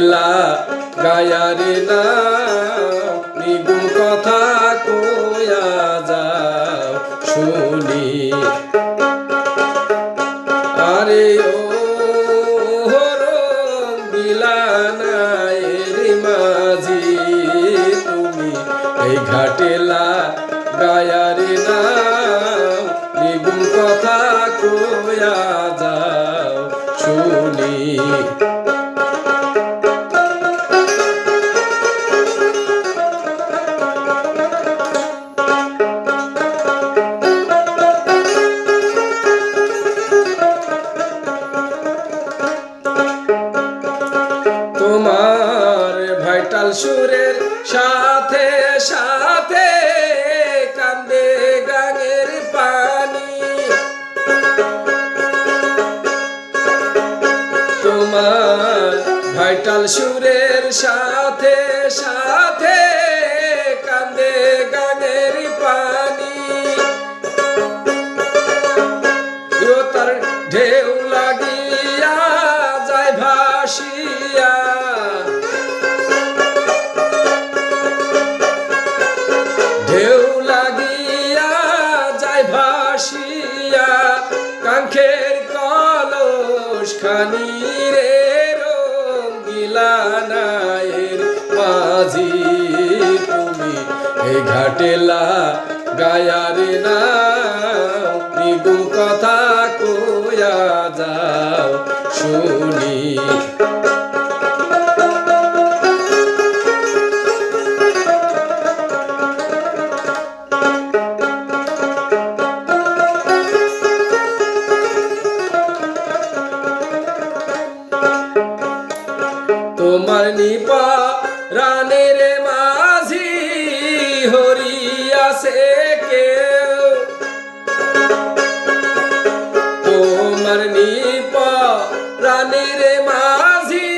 ঘাটেলা গায়ারে না নিগুম কথা কয়া যাও শুনি আরে ও রঙ্গিলা নায়ের মাঝি তুমি এই ঘাটেলা গায়ারে না নিগুম কথা কয়া যাও শুনি তোমার ভাইটাল সুরের সাথে সাথে কান্দে গাঙের পানি তোমার ভাইটাল সুরের সাথে সাথে কান্দে গাঙের পানি তার ঢেউ লাগিয়া যায় ভাসিয়া ঢেউ লাগিয়া যায় ভাসিয়া কাঙ্খের কলস খানি রে রঙ্গিলা নায়ের মাঝি তুমি এই ঘাটেলা গায়ারে না নিগুম কথা কয়া যাও শুনি তোমার নিপা রানের মাঝি হরিয়াছে কেউ তোমার নিপা রানের মাঝি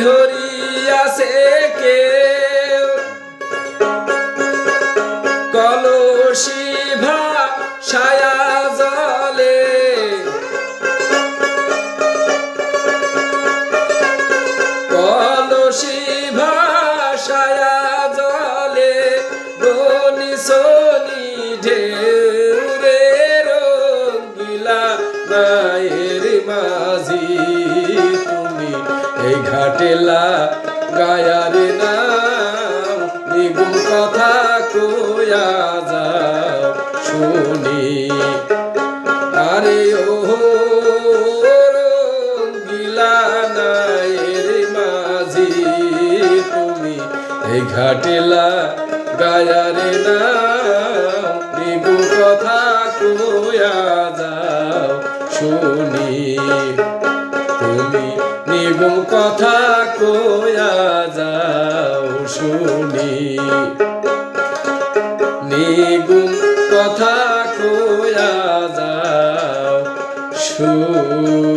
হরিয়াছে কেউ কলসি ভাষায়া জলে কলসি ভাষায়া জলে গনি সনি ঢেউ রে রঙ্গিলা নায়ের মাঝি তুমি এই ঘাটেলা গায়ারে না নিগুম কথা কয়া যাও শুনি আরে ও রঙ্গিলা নায়ের মাঝি তুমি এই ঘাটেলা গায়ারে না নিগুম কথা কয়া যাও শুনি তুমি নিগুম কথা কয়া যাও শুনি নিগুম কথা কয়া যাও শুনি।